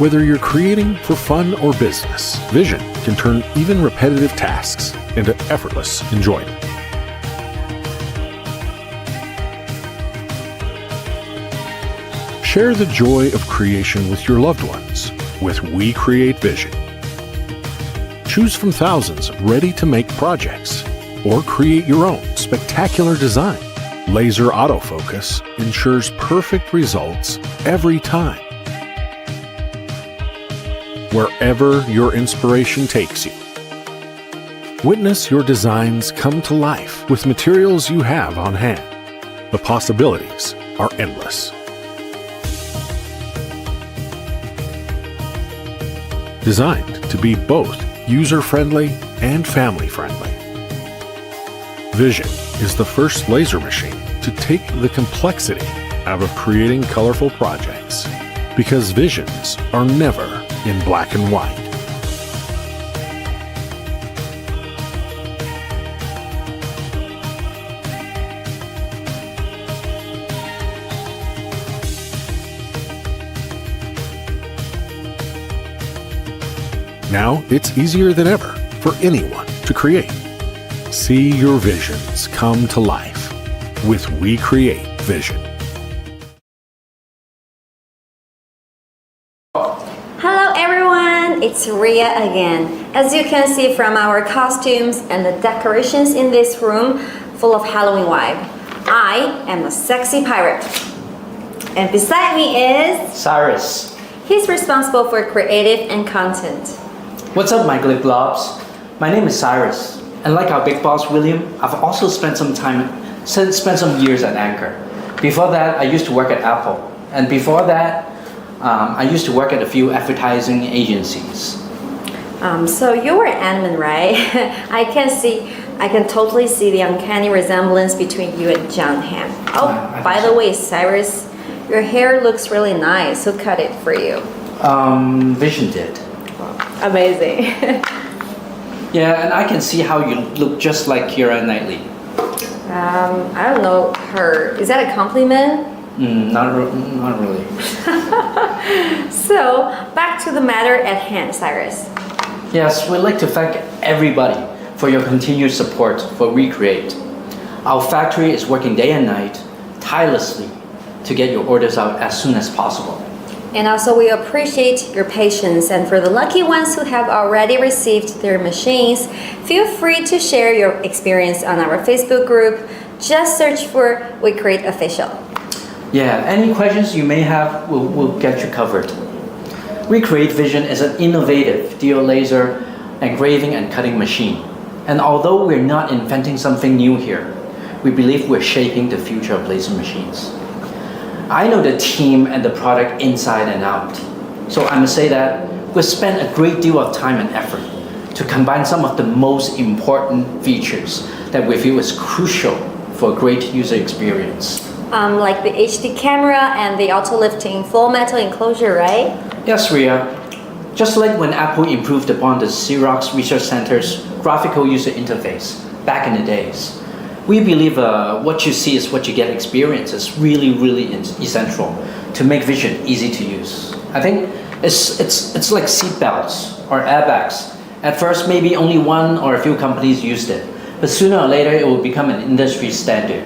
Whether you're creating for fun or business, Vision can turn even repetitive tasks into effortless enjoyment. Share the joy of creation with your loved ones with WeCreat Vision. Choose from thousands of ready-to-make projects or create your own spectacular design. Laser autofocus ensures perfect results every time. Wherever your inspiration takes you. Witness your designs come to life with materials you have on hand. The possibilities are endless. Designed to be both user-friendly and family-friendly. Vision is the first laser machine to take the complexity out of creating colorful projects, because visions are never in black and white. Now it's easier than ever for anyone to create. See your visions come to life with WeCreat Vision. Hello everyone, it's Rea again. As you can see from our costumes and the decorations in this room full of Halloween vibe, I am a sexy pirate. And beside me is Cyrus. He's responsible for creative and content. What's up, my glib globs? My name is Cyrus, and like our big boss William, I've also spent some years at Anchor. Before that, I used to work at Apple, and before that, I used to work at a few advertising agencies. So you were an admin, right? I can totally see the uncanny resemblance between you and John Ham. Oh, by the way, Cyrus, your hair looks really nice. Who cut it for you? Vision did. Amazing. Yeah, and I can see how you look just like Keira Knightley. I don't know her. Is that a compliment? Not really. So, back to the matter at hand, Cyrus. Yes, we'd like to thank everybody for your continued support for WeCreat. Our factory is working day and night, tirelessly, to get your orders out as soon as possible. And also we appreciate your patience, and for the lucky ones who have already received their machines, feel free to share your experience on our Facebook group. Just search for WeCreat Official. Yeah, any questions you may have, we'll get you covered. WeCreat Vision is an innovative dual laser engraving and cutting machine. And although we're not inventing something new here, we believe we're shaping the future of laser machines. I know the team and the product inside and out. So I must say that we've spent a great deal of time and effort to combine some of the most important features that we feel is crucial for a great user experience. Like the HD camera and the auto-lifting full metal enclosure, right? Yes, Ria. Just like when Apple improved upon the Xerox Research Center's graphical user interface back in the days, we believe what you see is what you get experience is really essential to make Vision easy to use. I think it's like seat belts or airbags. At first, maybe only one or a few companies used it, but sooner or later it will become an industry standard.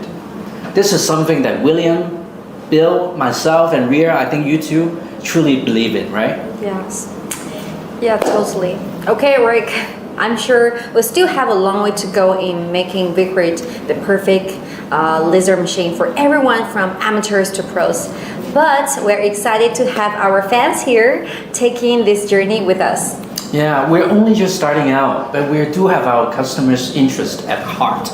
This is something that William, Bill, myself, and Ria, I think you two, truly believe in, right? Yes. Yeah, totally. Okay, Rick. I'm sure we still have a long way to go in making WeCreat the perfect laser machine for everyone from amateurs to pros. But we're excited to have our fans here taking this journey with us. Yeah, we're only just starting out, but we do have our customers' interest at heart.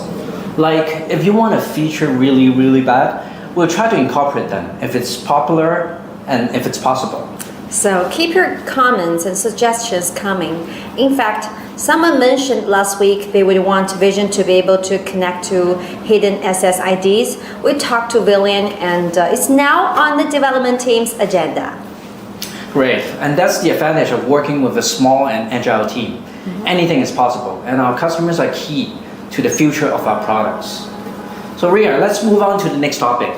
Like, if you want a feature really bad, we'll try to incorporate them if it's popular and if it's possible. So keep your comments and suggestions coming. In fact, someone mentioned last week they would want Vision to be able to connect to hidden SSIDs. We talked to William, and it's now on the development team's agenda. Great, and that's the advantage of working with a small and agile team. Anything is possible, and our customers are key to the future of our products. So Ria, let's move on to the next topic.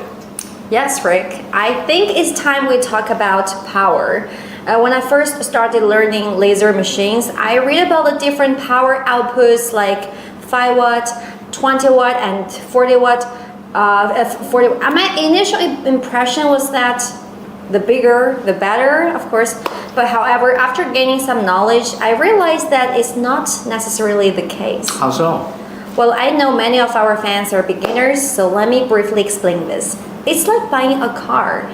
Yes, Rick. I think it's time we talk about power. When I first started learning laser machines, I read about the different power outputs like 5 watt, 20 watt, and 40 watt. 40. My initial impression was that the bigger, the better, of course. But however, after gaining some knowledge, I realized that it's not necessarily the case. How so? Well, I know many of our fans are beginners, so let me briefly explain this. It's like buying a car.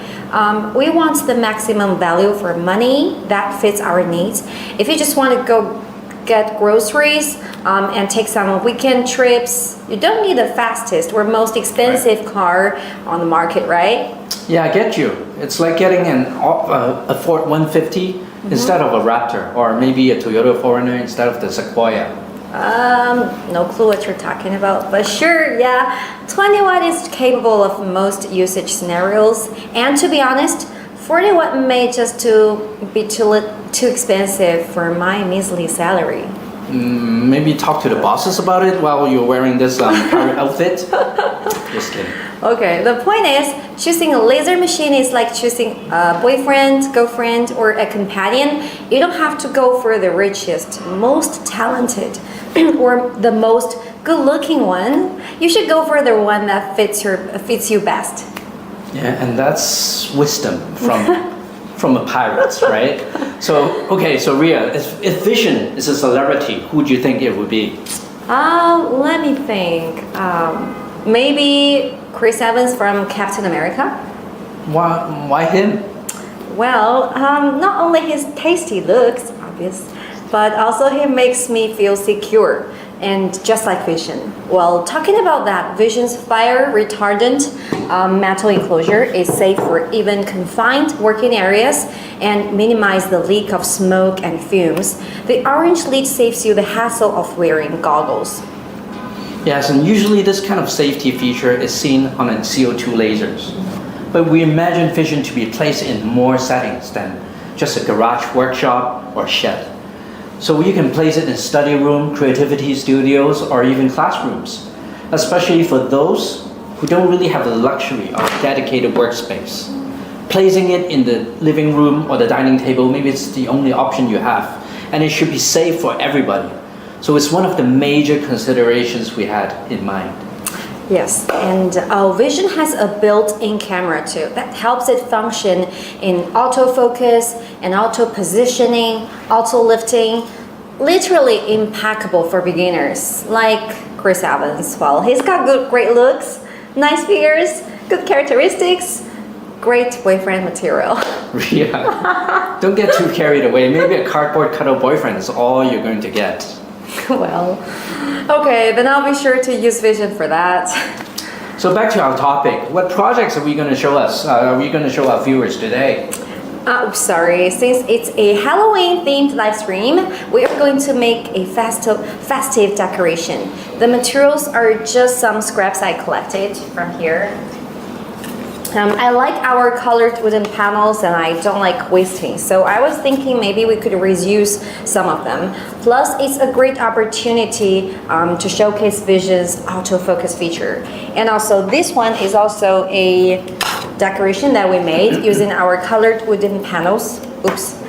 We want the maximum value for money that fits our needs. If you just want to go get groceries and take some weekend trips, you don't need the fastest or most expensive car on the market, right? Yeah, I get you. It's like getting a Ford 150 instead of a Raptor, or maybe a Toyota 4Runner instead of the Sequoia. No clue what you're talking about, but sure, yeah. 20 watt is capable of most usage scenarios, and to be honest, 40 watt may just be too expensive for my measly salary. Maybe talk to the bosses about it while you're wearing this pirate outfit. Just kidding. Okay, the point is, choosing a laser machine is like choosing a boyfriend, girlfriend, or a companion. You don't have to go for the richest, most talented, or the most good-looking one. You should go for the one that fits you best. Yeah, and that's wisdom from a pirate, right? So, okay, so Rea, if Vision is a celebrity, who do you think it would be? Let me think. Maybe Chris Evans from Captain America. Why him? Well, not only his tasty looks, obvious, but also he makes me feel secure, and just like Vision. Well, talking about that, Vision's fire retardant metal enclosure is safe for even confined working areas and minimize the leak of smoke and fumes. The orange lid saves you the hassle of wearing goggles. Yes, and usually this kind of safety feature is seen on CO2 lasers. But we imagine Vision to be placed in more settings than just a garage workshop or shed. So you can place it in study room, creativity studios, or even classrooms, especially for those who don't really have the luxury of a dedicated workspace. Placing it in the living room or the dining table, maybe it's the only option you have, and it should be safe for everybody. So it's one of the major considerations we had in mind. Yes, and Vision has a built-in camera too that helps it function in autofocus and auto positioning, auto lifting. Literally impeccable for beginners like Chris Evans. Well, he's got great looks, nice figures, good characteristics, great boyfriend material. Yeah, don't get too carried away. Maybe a cardboard cutout boyfriend is all you're going to get. Well, okay, then I'll be sure to use Vision for that. So back to our topic. What projects are we going to show us? Are we going to show our viewers today? Sorry, since it's a Halloween themed live stream, we are going to make a festive decoration. The materials are just some scraps I collected from here. I like our colored wooden panels and I don't like wasting, so I was thinking maybe we could reuse some of them. Plus, it's a great opportunity to showcase Vision's autofocus feature. And also, this one is also a decoration that we made using our colored wooden panels. Oops,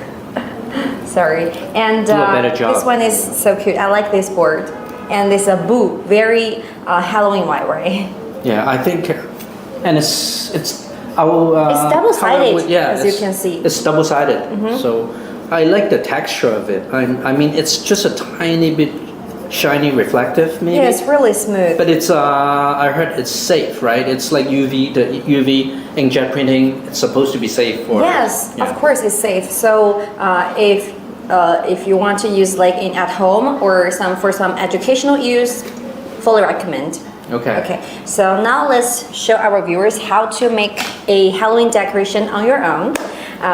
sorry. And Do a better job. this one is so cute. I like this board. And it's a boo, very Halloween white, right? Yeah, I think, and it's our It's double-sided, yeah, as you can see. It's double-sided, so I like the texture of it. I mean, it's just a tiny bit shiny, reflective, maybe. Yeah, it's really smooth. But it's I heard it's safe, right? It's like the UV inkjet printing. It's supposed to be safe for. Yes, yeah. of course it's safe. So if you want to use like at home or for some educational use, fully recommend. Okay. Okay, so now let's show our viewers how to make a Halloween decoration on your own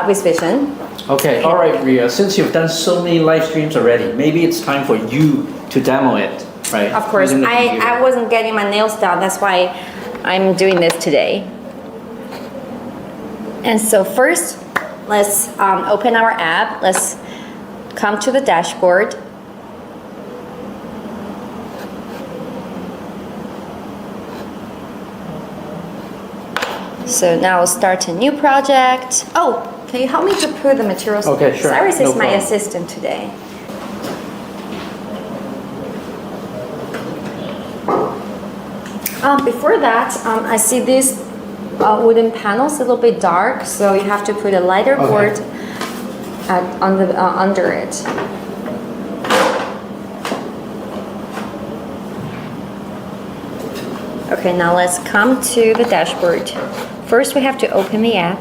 with Vision. Okay, all right, Rea. Since you've done so many live streams already, maybe it's time for you to demo it, right? Of course, Using the computer. I wasn't getting my nails done. That's why I'm doing this today. And so first, let's open our app. Let's come to the dashboard. So now we'll start a new project. Oh, can you help me to put the materials? Okay, sure. Cyrus No is my problem. assistant today. Before that, I see these wooden panels a little bit dark, so you have to put a lighter Okay. board under it. Okay, now let's come to the dashboard. First, we have to open the app.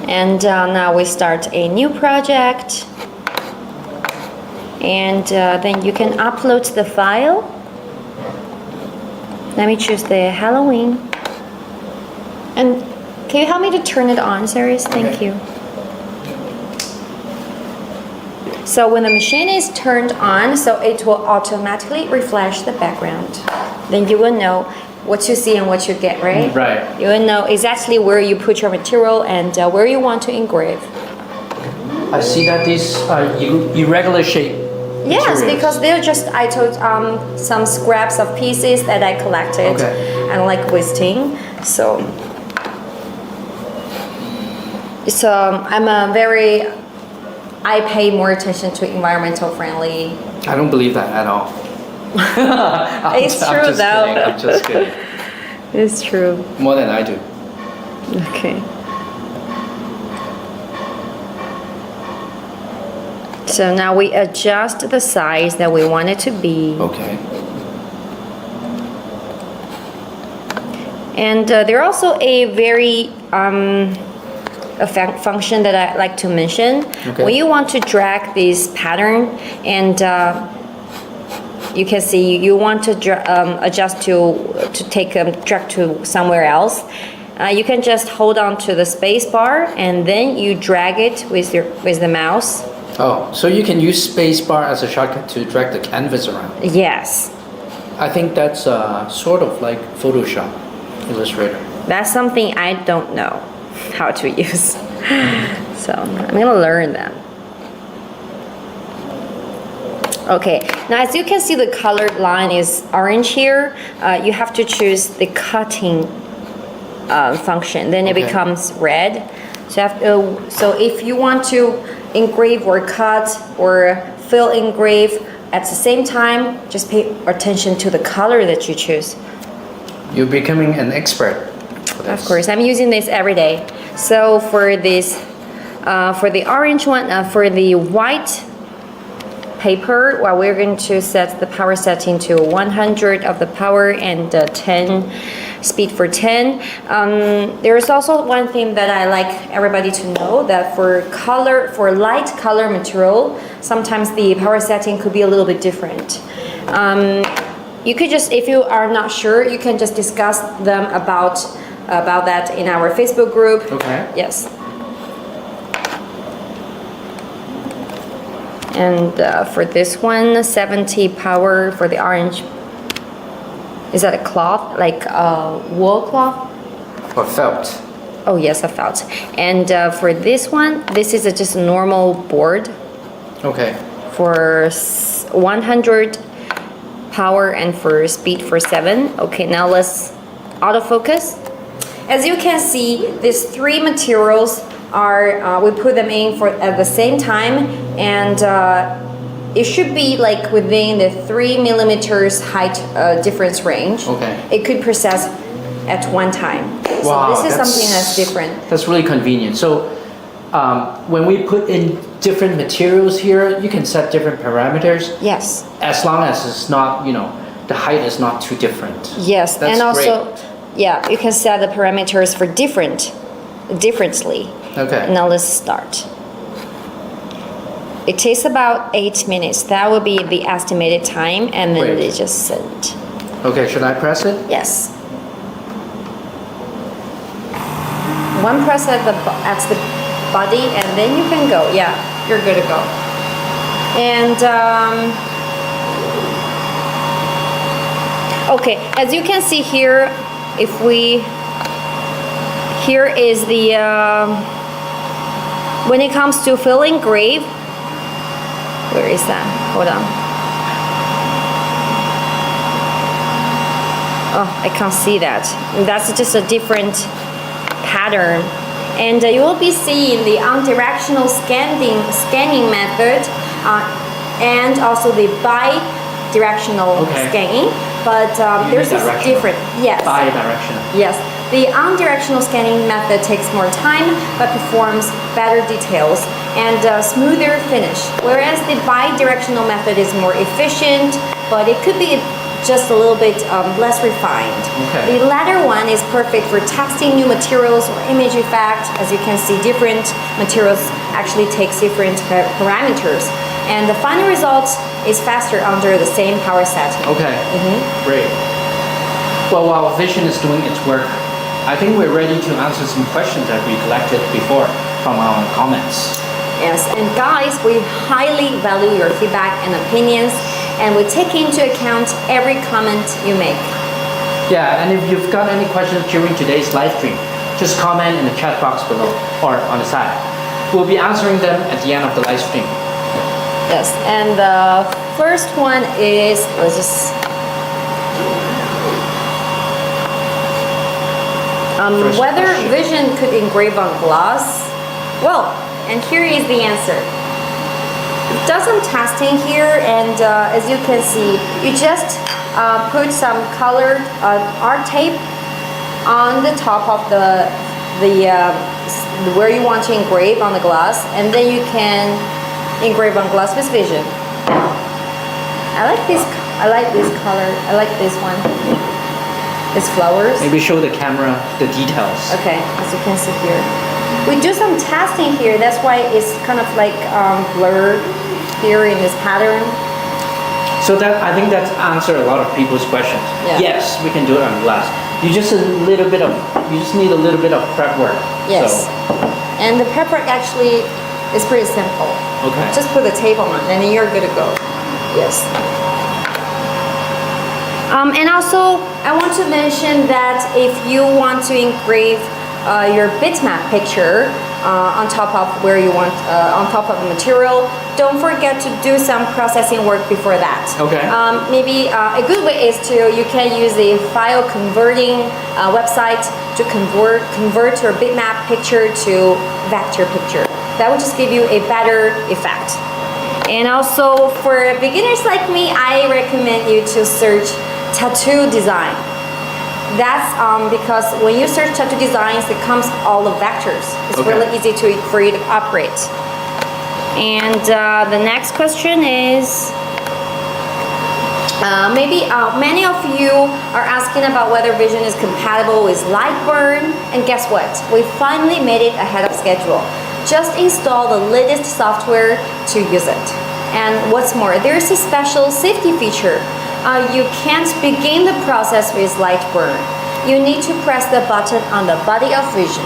And now we start a new project. And then you can upload the file. Let me choose the Halloween. And can you help me to turn it on, Cyrus? Thank you. So when the machine is turned on, so it will automatically refresh the background. Then you will know what you see and what you get, right? Right. You will know exactly where you put your material and where you want to engrave. I see that these are irregular shape. Yes, materials. because they're just, I told some scraps of pieces that I collected Okay. and like wasting. So I pay more attention to environmental friendly. I don't believe that at all. It's true just though. Kidding. I'm just kidding. It's true. More than I do. Okay. So now we adjust the size that we want it to be. Okay. And there also a very function that I like to mention. Okay. When you want to drag this pattern and you can see you want to adjust to take drag to somewhere else. You can just hold on to the space bar and then you drag it with the mouse. Oh, so you can use spacebar as a shortcut to drag the canvas around. Yes, I think that's sort of like Photoshop, Illustrator. that's something I don't know how to use. So I'm gonna learn that. Okay, now as you can see, the colored line is orange here. You have to choose the cutting function, then it Okay. becomes red. So if you want to engrave or cut or fill engrave at the same time, just pay attention to the color that you choose. You're becoming an expert for this. Of course, I'm using this every day. So for this, for the orange one, for the white paper, well, we're going to set the power setting to 100 of the power and 10 speed for 10. There's also one thing that I like everybody to know, that for light color material, sometimes the power setting could be a little bit different. You could just, if you are not sure, you can just discuss them about that in our Facebook group. Okay. Yes. And for this one, 70 power for the orange. Is that a cloth, like wool cloth? Or felt. Oh yes, a felt. And for this one, this is just a normal board Okay. for 100 power and for speed for 7. Okay, now let's autofocus. As you can see, these three materials are, we put them in at the same time, and it should be like within the 3 millimeters height difference range. Okay. It could process at one time. Wow, so this is something that's different. That's really convenient. So when we put in different materials here, you can set different parameters Yes. as long as it's not, the height is not too different. Yes, That's and also, great. yeah, you can set the parameters for differently. Okay. Now let's start. It takes about 8 minutes. That will be the estimated time, and then Great. they just send. Okay, should I press it? Yes. One press at the body, and then you can go. Yeah, you're good to go. And okay, as you can see here, here is the When it comes to fill engrave, where is that? Hold on. Oh, I can't see that. That's just a different pattern. And you will be seeing the unidirectional scanning method and also the bi-directional scanning. But there's this different, yes. Bi-directional. Yes. The unidirectional scanning method takes more time but performs better details and smoother finish. Whereas the bi-directional method is more efficient, but it could be just a little bit less refined. Okay. The latter one is perfect for testing new materials or image effect. As you can see, different materials actually takes different parameters. And the final result is faster under the same power setting. Okay, great. Well, while Vision is doing its work, I think we're ready to answer some questions that we collected before from our comments. Yes, and guys, we highly value your feedback and opinions, and we take into account every comment you make. Yeah, and if you've got any questions during today's live stream, just comment in the chat box below or on the side. We'll be answering them at the end of the live stream. Yes, and the first one is, let's just... whether Vision could engrave on glass? Well, and here is the answer. We've done some testing here, and as you can see, you just put some colored art tape on the top of the where you want to engrave on the glass, and then you can engrave on glass with Vision. I like this color. I like this one. It's flowers. Maybe show the camera the details. Okay, as you can see here. We do some testing here. That's why it's kind of like blurred here in this pattern. So that I think that's answered a lot of people's questions. Yeah. Yes, we can do it on glass. You just need a little bit of prep work. Yes. So. And the prep work actually is pretty simple. Okay. Just put the tape on and then you're good to go. Yes. And also, I want to mention that if you want to engrave your bitmap picture on top of where you want, on top of the material, don't forget to do some processing work before that. Okay. Maybe a good way is you can use a file converting website to convert your bitmap picture to vector picture. That will just give you a better effect. And also for beginners like me, I recommend you to search tattoo design. That's because when you search tattoo designs, it comes all the vectors. It's really easy for you to operate. And the next question is, maybe many of you are asking about whether Vision is compatible with Lightburn, and guess what? We finally made it ahead of schedule. Just install the latest software to use it. And what's more, there's a special safety feature. You can't begin the process with Lightburn. You need to press the button on the body of Vision.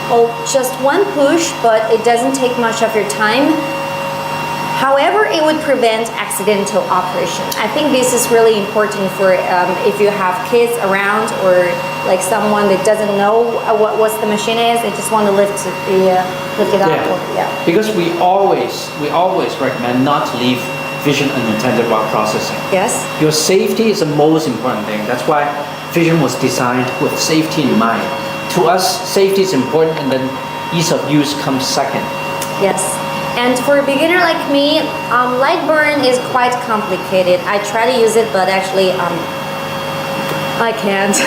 Well, just one push, but it doesn't take much of your time. However, it would prevent accidental operation. I think this is really important for if you have kids around or like someone that doesn't know what the machine is, they just want to lift it up. Yeah. Because we always recommend not to leave Vision unattended while processing. Yes. Your safety is the most important thing. That's why Vision was designed with safety in mind. To us, safety is important, and then ease of use comes second. Yes. And for a beginner like me, Lightburn is quite complicated. I try to use it, but actually I can't.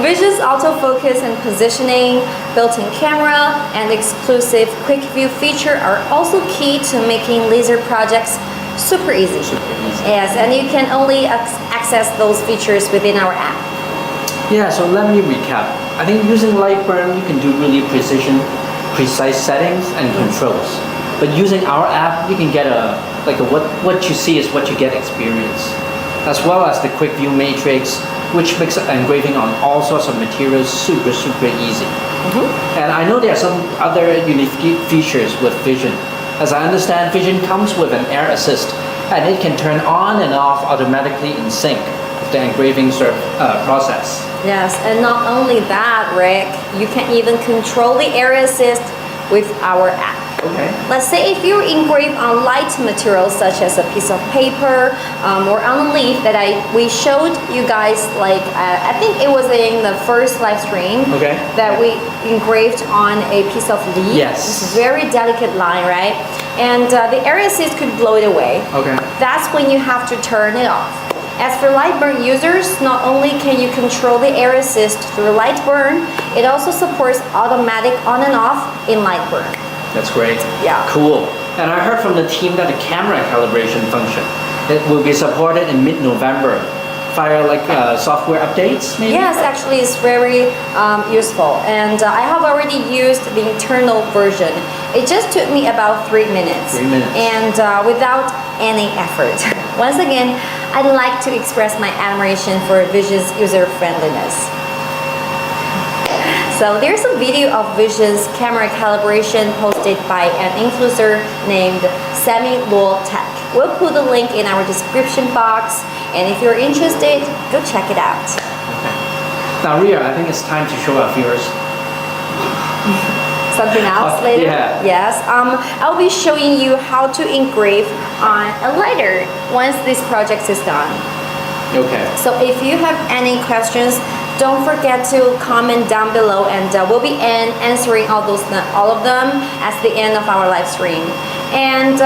Vision's autofocus and positioning, built-in camera, and exclusive quick view feature are also key to making laser projects super easy. Yes, and you can only access those features within our app. Yeah, so let me recap. I think using Lightburn, you can do really precise settings and controls. But using our app, you can get what you see is what you get experience, as well as the quick view matrix, which makes engraving on all sorts of materials super easy. And I know there are some other unique features with Vision. As I understand, Vision comes with an air assist, and it can turn on and off automatically in sync with the engraving process. Yes, and not only that, Rick, you can even control the air assist with our app. Okay. Let's say if you engrave on light materials such as a piece of paper or on a leaf that we showed you guys, like I think it was in the first live stream Okay. that we engraved on a piece of leaf. Yes. It's a very delicate line, right? And the air assist could blow it away. Okay. That's when you have to turn it off. As for light burn users, not only can you control the air assist through light burn, it also supports automatic on and off in light burn. That's great. Yeah. Cool. And I heard from the team that the camera calibration function, it will be supported in mid-November via like software updates, maybe? Yes, actually it's very useful. And I have already used the internal version. It just took me about 3 minutes. 3 minutes. And without any effort. Once again, I'd like to express my admiration for Vision's user-friendliness. So there's a video of Vision's camera calibration posted by an influencer named Sami Luo Tech. We'll put the link in our description box, and if you're interested, go check it out. Okay. Now, Ria, I think it's time to show our viewers. Something else later? Yeah. Yes. I'll be showing you how to engrave on a lighter once this project is done. Okay. So if you have any questions, don't forget to comment down below, and we'll be answering all of them at the end of our live stream. And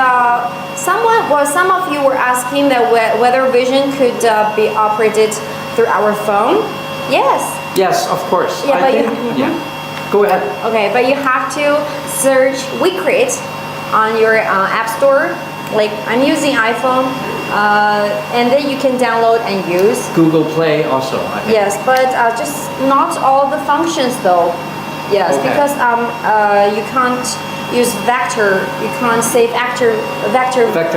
some of you were asking that whether Vision could be operated through our phone. Yes. Yes, of course. Yeah, but yeah. Go ahead. Okay, but you have to search WeCreat on your app store. Like I'm using iPhone, and then you can download and use. Google Play also, I think. Yes, but just not all the functions though. Yes, Okay. because you can't use vector. You can't save vector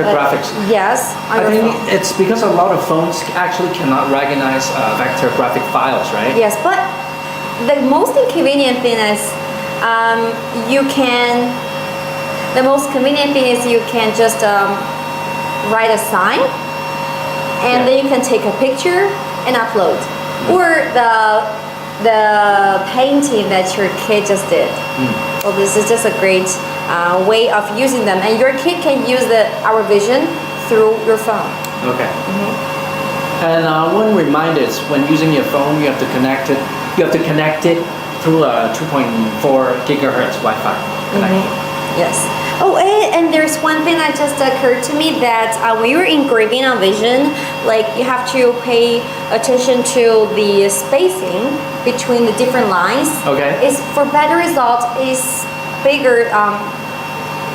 graphics. Yes, on I your think phone. it's because a lot of phones actually cannot recognize vector graphic files, right? Yes, but the most inconvenient thing is the most convenient thing is you can just write a sign, and then you can take a picture and upload, or the painting that your kid just did. Well, this is just a great way of using them, and your kid can use our Vision through your phone. Okay. And one reminder is when using your phone, you have to connect it. You have to connect it through a 2.4 gigahertz Wi-Fi connection. Yes. Oh, and there's one thing that just occurred to me, that when you're engraving on Vision, like you have to pay attention to the spacing between the different lines. Okay. It's for better results. Is bigger.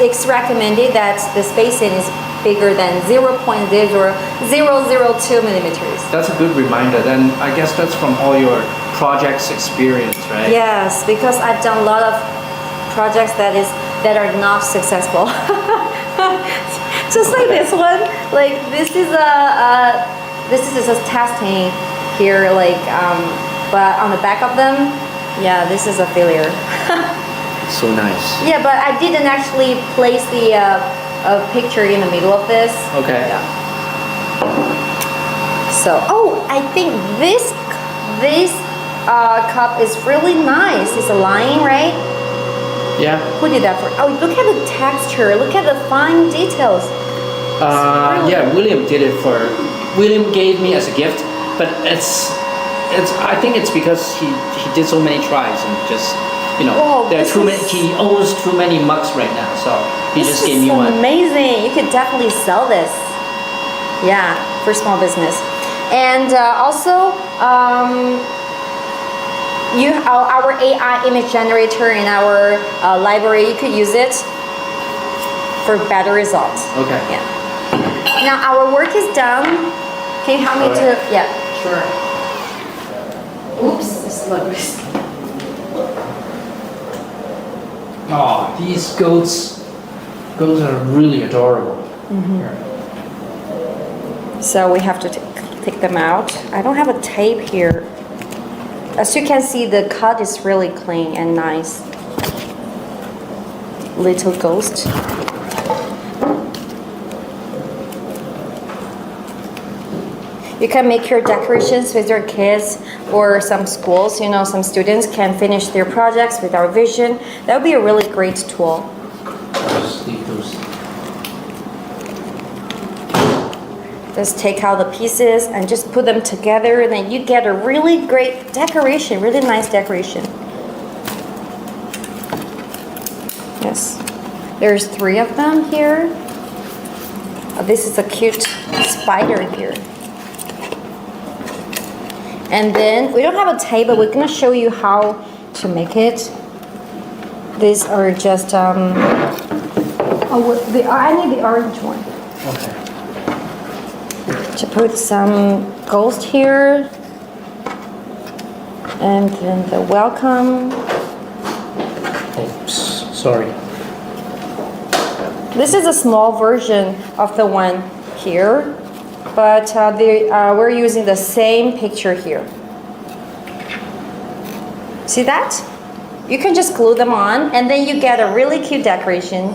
It's recommended that the spacing is bigger than 0.0002 millimeters. That's a good reminder. Then I guess that's from all your projects experience, right? Yes, because I've done a lot of projects that are not successful. Just like this one, like this is just testing here, like but on the back of them, yeah, this is a failure. So nice. Yeah, but I didn't actually place the a picture in the middle of this. Okay. Yeah. So, oh, I think this cup is really nice. It's a line, right? Yeah. Who did that for? Oh, look at the texture. Look at the fine details. Really- Yeah, William did it for. William gave me as a gift, but it's. I think it's because he did so many tries and just. Whoa, there are this too many. is- He owns too many mugs right now, so he This just gave is me one. amazing. You could definitely sell this. Yeah, for small business. And also, our AI image generator in our library, you could use it for better results. Okay. Yeah. Now our work is done. Can you help me to? Alright. Yeah. Sure. Oops, this looks. Oh, these goats are really adorable. Here. So we have to take them out. I don't have a tape here. As you can see, the cut is really clean and nice. Little ghost. You can make your decorations with your kids or some schools, you know, some students can finish their projects with our Vision. That would be a really great tool. Just leave those. Just take out the pieces and just put them together, and then you get a really great decoration, really nice decoration. Yes. There's 3 of them here. This is a cute spider here. And then we don't have a table. We're gonna show you how to make it. These are just I need the orange one. Okay. To put some ghost here, and then the welcome. Oops, sorry. This is a small version of the one here, but we're using the same picture here. See that? You can just glue them on, and then you get a really cute decoration.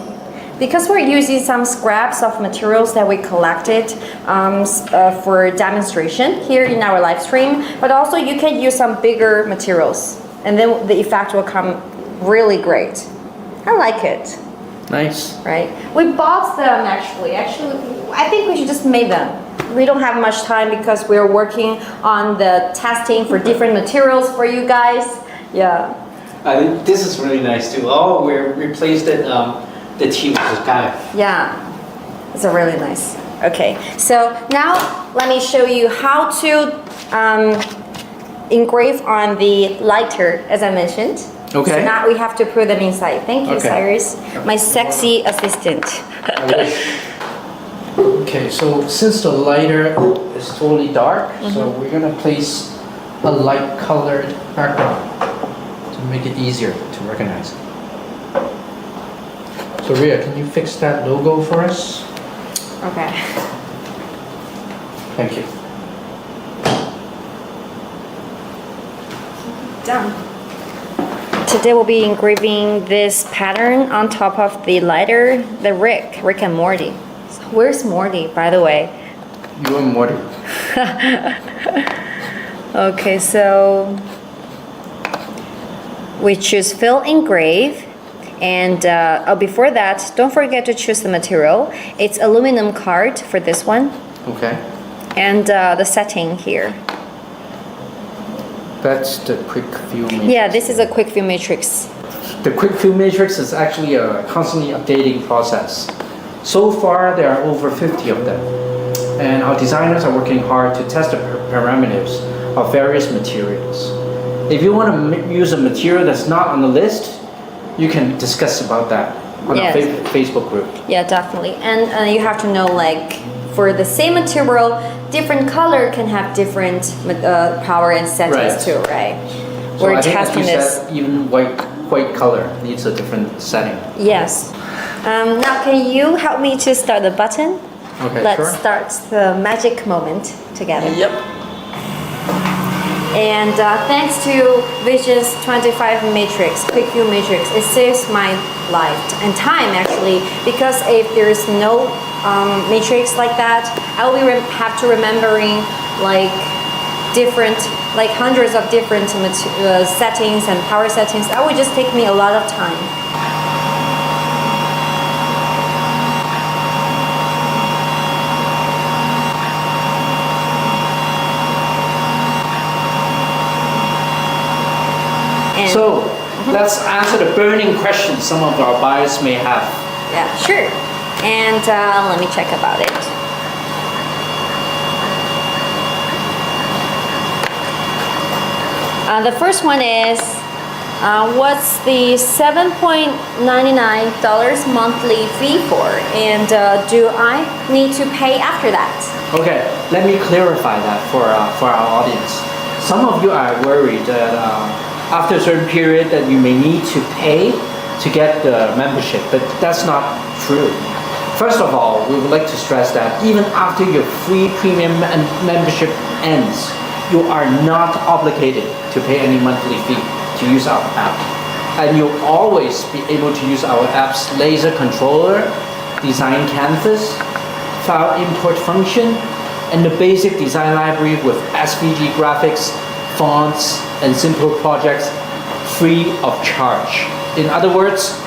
Because we're using some scraps of materials that we collected for demonstration here in our live stream, but also you can use some bigger materials, and then the effect will come really great. I like it. Nice. Right? We bought them actually. I think we should just make them. We don't have much time because we're working on the testing for different materials for you guys. Yeah. This is really nice too. Oh, we replaced it. The tea with this guy. Yeah, it's a really nice. Okay, so now let me show you how to engrave on the lighter, as I mentioned. Okay. So now we have to put them inside. Thank you, Okay. Cyrus, my sexy assistant. Okay, so since the lighter is totally dark, so we're gonna place a light colored background to make it easier to recognize. So Ria, can you fix that logo for us? Okay. Thank you. Done. Today we'll be engraving this pattern on top of the lighter, the Rick and Morty. So where's Morty, by the way? You and Morty. Okay, so we choose fill engrave, and before that, don't forget to choose the material. It's aluminum card for this one, Okay. and the setting here. That's the quick view matrix. Yeah, this is a quick view matrix. The quick view matrix is actually a constantly updating process. So far, there are over 50 of them. And our designers are working hard to test the parameters of various materials. If you want to use a material that's not on the list, you can discuss about that on Yes. our Facebook group. Yeah, definitely. And you have to know, like, for the same material, different color can have different power and settings Right. too, right? So We're I think, as testing you this. said, even white color needs a different setting. Yes. Now, can you help me to start the button? Okay, Let's sure. start the magic moment together. Yep. And thanks to Vision's 25 matrix, quick view matrix, it saves my life and time actually, because if there's no matrix like that, I will have to remembering like different, like hundreds of different settings and power settings. That would just take me a lot of time. So let's answer the burning questions some of our buyers may have. Yeah, sure. And let me check about it. The first one is, what's the $7.99 monthly fee for? And do I need to pay after that? Okay, let me clarify that for our audience. Some of you are worried that after a certain period that you may need to pay to get the membership, but that's not true. First of all, we would like to stress that even after your free premium membership ends, you are not obligated to pay any monthly fee to use our app. And you'll always be able to use our app's laser controller, design canvas, file import function, and the basic design library with SVG graphics, fonts, and simple projects free of charge. In other words,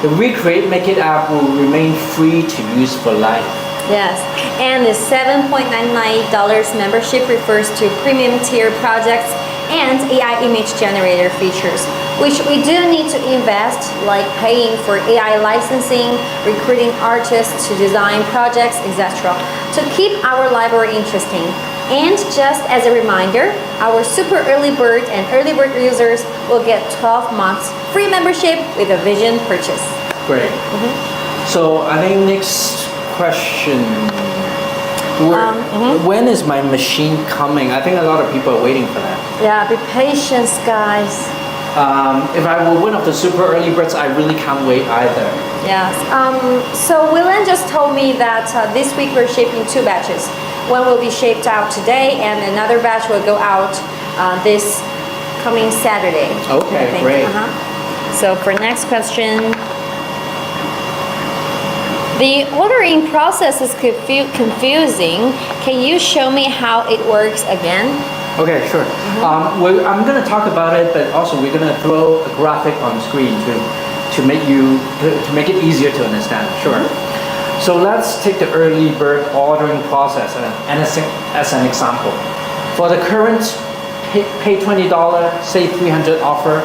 the WeCreat Make It app will remain free to use for life. Yes, and the $7.99 membership refers to premium tier projects and AI image generator features, which we do need to invest, like paying for AI licensing, recruiting artists to design projects, etc., to keep our library interesting. And just as a reminder, our super early bird and early bird users will get 12 months free membership with a Vision purchase. Great. So I think next question. When is my machine coming? I think a lot of people are waiting for that. Yeah, be patient, guys. If I were one of the super early birds, I really can't wait either. Yes. So Willen just told me that this week we're shipping 2 batches. One will be shipped out today, and another batch will go out this coming Saturday. Okay, great. So for next question. The ordering process is confusing. Can you show me how it works again? Okay, sure. I'm going to talk about it, but also we're going to throw a graphic on screen to make it easier to understand. Sure. So let's take the early bird ordering process as an example. For the current pay $20, say 300 offer,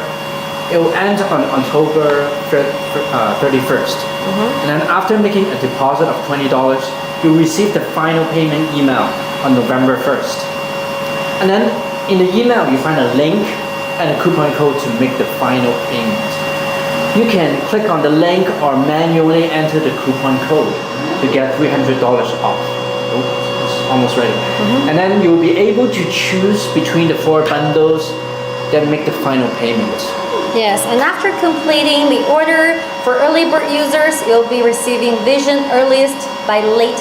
it will end on October 31st. And then after making a deposit of $20, you'll receive the final payment email on November 1st. And then in the email, you find a link and a coupon code to make the final payment. You can click on the link or manually enter the coupon code to get $300 off. Oh, it's almost ready. And then you'll be able to choose between the 4 bundles, then make the final payment. Yes, and after completing the order for early bird users, you'll be receiving Vision earliest by late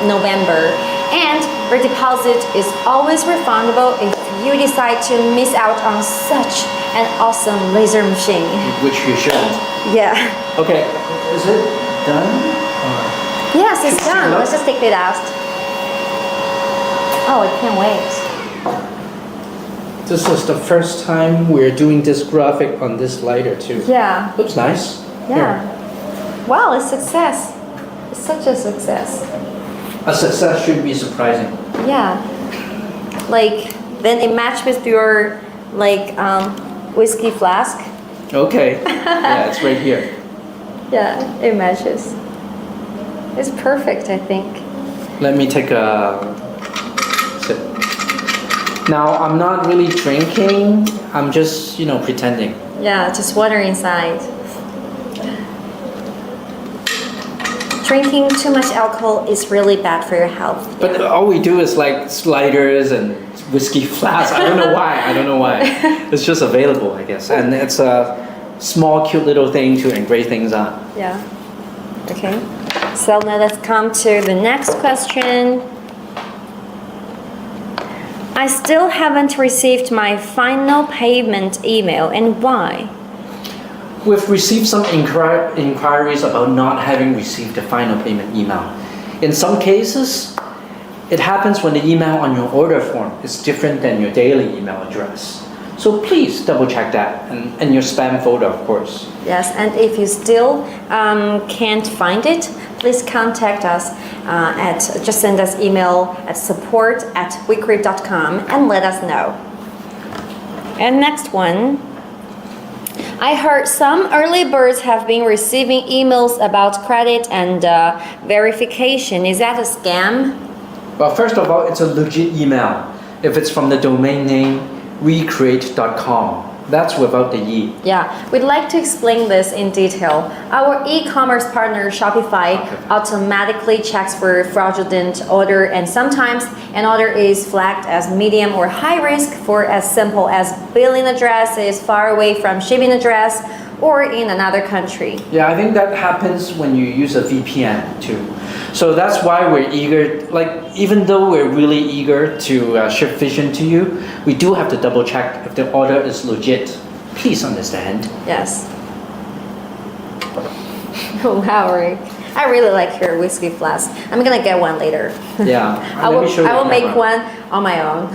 November. And your deposit is always refundable if you decide to miss out on such an awesome laser machine. Which you shouldn't. Yeah. Okay, is it done? Yes, it's done. Let's just take it out. Oh, I can't wait. This is the first time we're doing this graphic on this lighter too. Yeah. Looks nice. Yeah. Wow, it's success. It's such a success. A success should be surprising. Yeah. Like, then it matched with your, like, whiskey flask. Okay. Yeah, it's right here. Yeah, it matches. It's perfect, I think. Let me take a sip. Now, I'm not really drinking. I'm just, pretending. Yeah, just water inside. Drinking too much alcohol is really bad for your health. But all we do is like sliders and whiskey flasks. I don't know why. It's just available, I guess. And it's a small, cute little thing to engrave things on. Yeah. Okay. So now let's come to the next question. I still haven't received my final payment email, and why? We've received some inquiries about not having received the final payment email. In some cases, it happens when the email on your order form is different than your daily email address. So please double check that, and your spam folder, of course. Yes, and if you still can't find it, please contact us just send us email at support@wecreat.com and let us know. And next one. I heard some early birds have been receiving emails about credit and verification. Is that a scam? Well, first of all, it's a legit email. If it's from the domain name WeCreat.com. That's without the E. Yeah, we'd like to explain this in detail. Our e-commerce partner Shopify automatically checks for fraudulent order, and sometimes an order is flagged as medium or high risk for as simple as billing address is far away from shipping address or in another country. Yeah, I think that happens when you use a VPN too. So that's why we're eager, even though we're really eager to ship Vision to you, we do have to double check if the order is legit. Please understand. Yes. Wow, Rick. I really like her whiskey flask. I'm gonna get one later. Yeah. I Let me show you will the make camera. one on my own.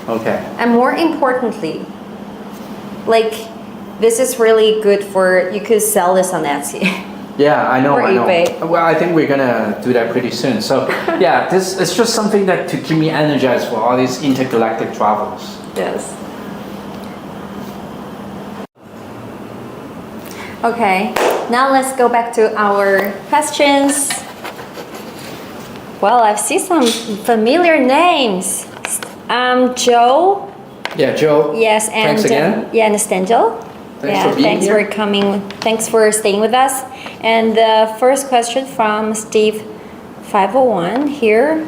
Okay. And more importantly, like this is really good for, you could sell this on Etsy. Yeah, I know, Or I know. eBay. Well, I think we're gonna do that pretty soon. So, yeah, this it's just something that to keep me energized for all these intergalactic travels. Yes. Okay, now let's go back to our questions. Well, I've seen some familiar names. Joe. Yeah, Joe. Yes, and thanks again. yeah, and Stengel. Thanks for being thanks here. for coming. Thanks for staying with us. And the first question from Steve 501 here.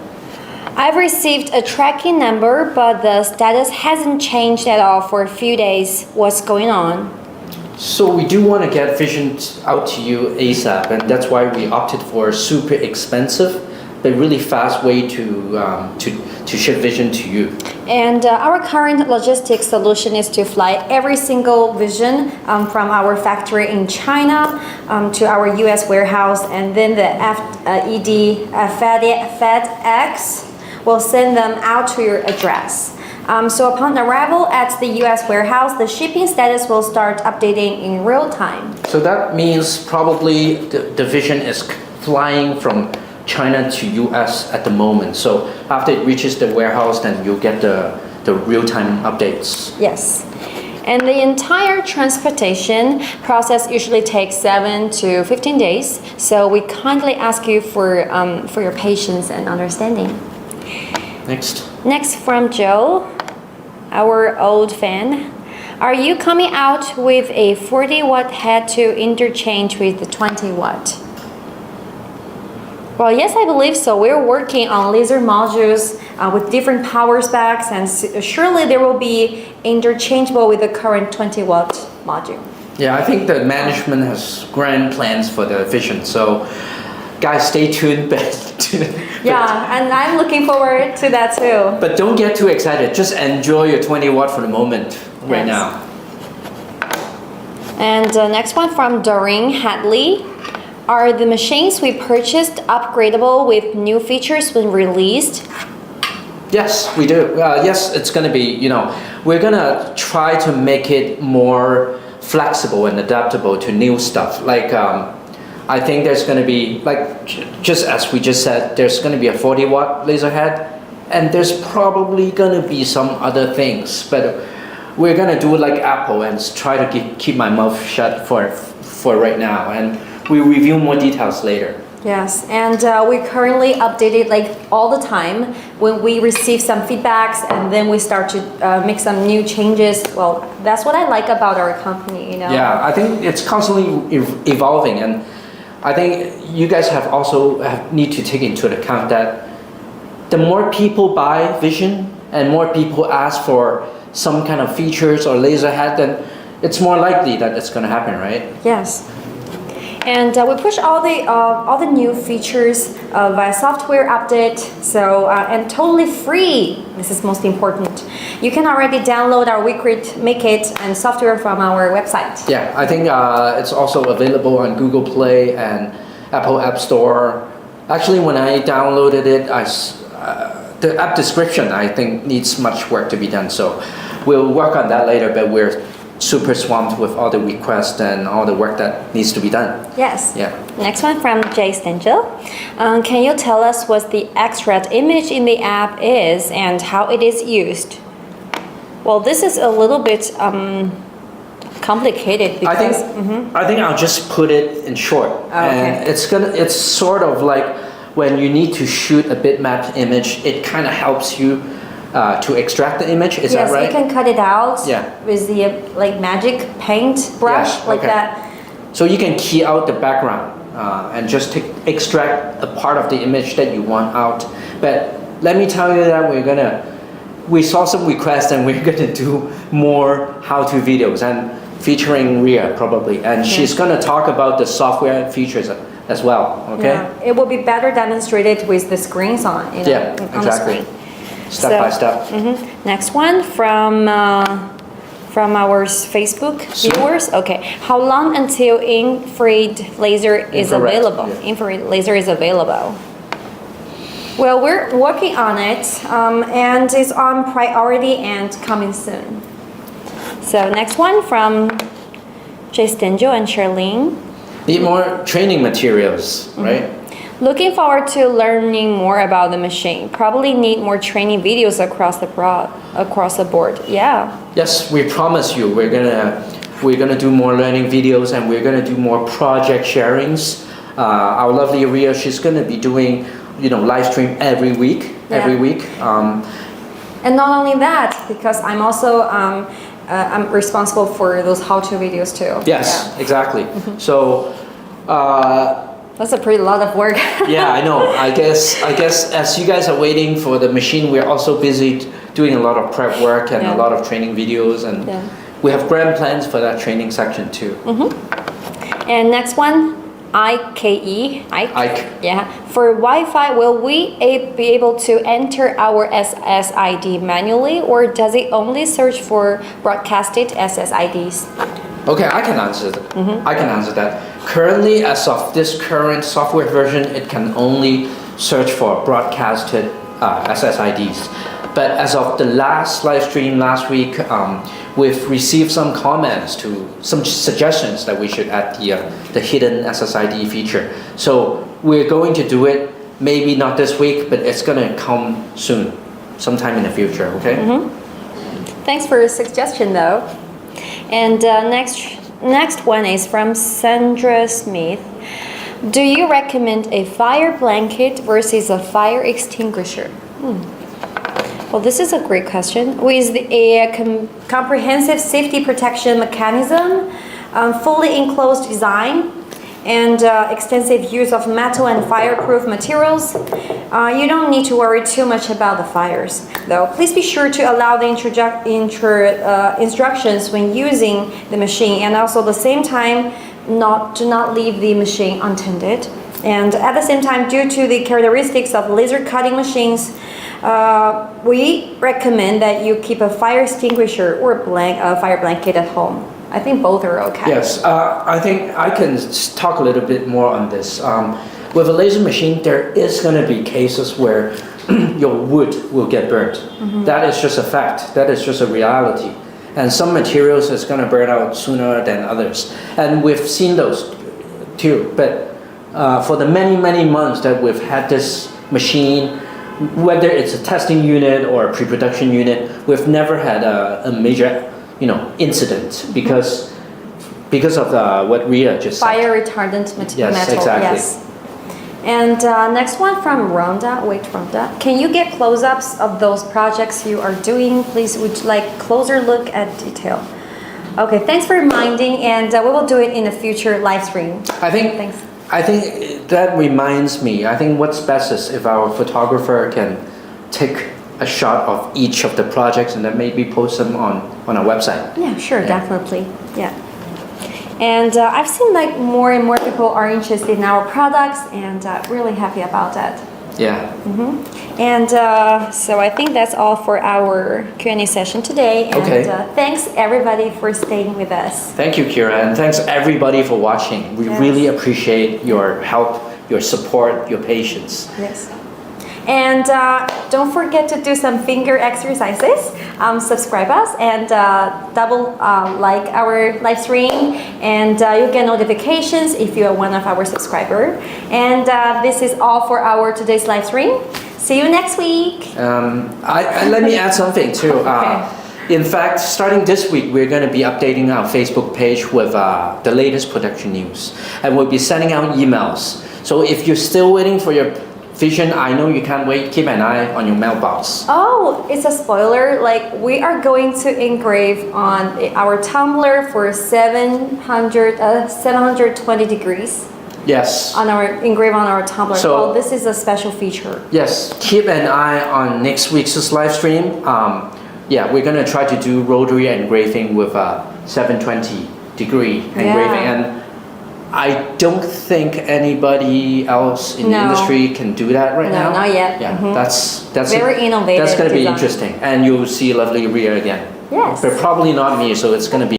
I've received a tracking number, but the status hasn't changed at all for a few days. What's going on? So we do want to get Vision out to you ASAP, and that's why we opted for a super expensive but really fast way to ship Vision to you. And our current logistics solution is to fly every single Vision from our factory in China to our US warehouse, and then the FedEx will send them out to your address. So upon arrival at the US warehouse, the shipping status will start updating in real time. So that means probably the Vision is flying from China to US at the moment. So after it reaches the warehouse, then you'll get the real-time updates. Yes. And the entire transportation process usually takes 7 to 15 days. So we kindly ask you for your patience and understanding. Next from Joe, our old fan. Are you coming out with a 40 watt head to interchange with the 20 watt? Well, yes, I believe so. We're working on laser modules with different power specs, and surely there will be interchangeable with the current 20 watt module. Yeah, I think the management has grand plans for the Vision. So guys, stay tuned. Yeah, and I'm looking forward to that too. But don't get too excited. Just enjoy your 20 watt for the moment right Yes. now. And next one from Doreen Hadley. Are the machines we purchased upgradable with new features when released? Yes, we do. Yes, it's going to be, we're going to try to make it more flexible and adaptable to new stuff. Like, I think there's going to be, like, just as we just said, there's going to be a 40 watt laser head, and there's probably going to be some other things, but we're going to do it like Apple and try to keep my mouth shut for right now, and we'll review more details later. Yes, and we currently update it like all the time when we receive some feedbacks, and then we start to make some new changes. Well, that's what I like about our company, Yeah, I think it's constantly evolving, and I think you guys need to take into account that the more people buy Vision and more people ask for some kind of features or laser head, then it's more likely that it's going to happen, right? Yes. And we push all the new features via software update, so and totally free. This is most important. You can already download our WeCreat Make It and software from our website. Yeah, I think it's also available on Google Play and Apple App Store. Actually, when I downloaded it, the app description I think needs much work to be done. So we'll work on that later. But we're super swamped with all the requests and all the work that needs to be done. Yes. Yeah. Next one from Jay Stengel. Can you tell us what the extract image in the app is and how it is used? Well, this is a little bit complicated because I think I'll just put it in short. Okay. And it's sort of like when you need to shoot a bitmap image, it kind of helps you to extract the image. Is that right? Yes, you can cut it out Yeah. with the like magic paint brush, Yeah, like okay. that. So you can key out the background and just extract a part of the image that you want out. But let me tell you that we saw some requests and we're gonna do more how-to videos and featuring Rea probably, and she's gonna talk about the software features as well. Okay. Yeah, it will be better demonstrated with the screens on. On exactly. the screen. Step by step. Next one from from our Facebook Sure. viewers. Okay. How long until infrared laser is Infrared, available? yeah. Infrared laser is available. Well, we're working on it, and it's on priority and coming soon. So next one from Jason Joe and Charlene. Need more training materials, right? Looking forward to learning more about the machine. Probably need more training videos across the board. Yeah. Yes, we promise you we're gonna do more learning videos and we're gonna do more project sharings. Our lovely Rea, she's gonna be doing live stream every week. And not only that, because I'm also I'm responsible for those how-to videos too. Yes, Yeah. exactly. So. That's a pretty lot of work. Yeah, I know. I guess as you guys are waiting for the machine, we're also busy doing a lot of prep work and Yeah. a lot of training videos, and Yeah. we have grand plans for that training section too. And next one, IKE. Ike. Yeah. For Wi-Fi, will we be able to enter our SSID manually, or does it only search for broadcasted SSIDs? Okay, I can answer that. I can answer that. Currently, as of this current software version, it can only search for broadcasted SSIDs. But as of the last live stream last week, we've received some comments to some suggestions that we should add the hidden SSID feature. So we're going to do it. Maybe not this week, but it's gonna come soon, sometime in the future. Okay. Thanks for your suggestion, though. And next one is from Sandra Smith. Do you recommend a fire blanket versus a fire extinguisher? Well, this is a great question. With a comprehensive safety protection mechanism, fully enclosed design, and extensive use of metal and fireproof materials, you don't need to worry too much about the fires. Though, please be sure to allow the instructions when using the machine, and also at the same time, do not leave the machine untended. And at the same time, due to the characteristics of laser cutting machines, we recommend that you keep a fire extinguisher or a fire blanket at home. I think both are okay. Yes, I think I can talk a little bit more on this. With a laser machine, there is going to be cases where your wood will get burnt. That is just a fact. That is just a reality. And some materials is going to burn out sooner than others. And we've seen those too. But for the many months that we've had this machine, whether it's a testing unit or a pre-production unit, we've never had a major incident because of what Rea just said. Fire retardant metal. Yes, exactly. Yes. And next one from Rhonda. Wait, Rhonda. Can you get close-ups of those projects you are doing? Please, would you like closer look at detail? Okay, thanks for reminding, and we will do it in a future live stream. Thanks. I think that reminds me. I think what's best is if our photographer can take a shot of each of the projects and then maybe post them on our website. Yeah, sure, definitely. Yeah. And I've seen like more and more people are interested in our products, and really happy about that. Yeah. And so I think that's all for our Q&A session today. And Okay. Thanks everybody for staying with us. Thank you, Kira, and thanks everybody for watching. We Yes. really appreciate your help, your support, your patience. Yes. And don't forget to do some finger exercises. Subscribe us and double like our live stream, and you'll get notifications if you are one of our subscribers. And this is all for our today's live stream. See you next week. Let me add something too. Okay. In fact, starting this week, we're going to be updating our Facebook page with the latest production news, and we'll be sending out emails. So if you're still waiting for your Vision, I know you can't wait. Keep an eye on your mailbox. Oh, it's a spoiler. Like, we are going to engrave on our tumbler for 720 degrees. Yes. Engrave on our tumbler. So- this is a special feature. Yes. Keep an eye on next week's live stream. We're gonna try to do rotary engraving with 720 degree engraving, and I don't think anybody else in the industry can do that right now. No, not yet. Yeah, that's Very innovative That's gonna be design. interesting, and you'll see lovely Rea again. Yes. But probably not me, so it's gonna be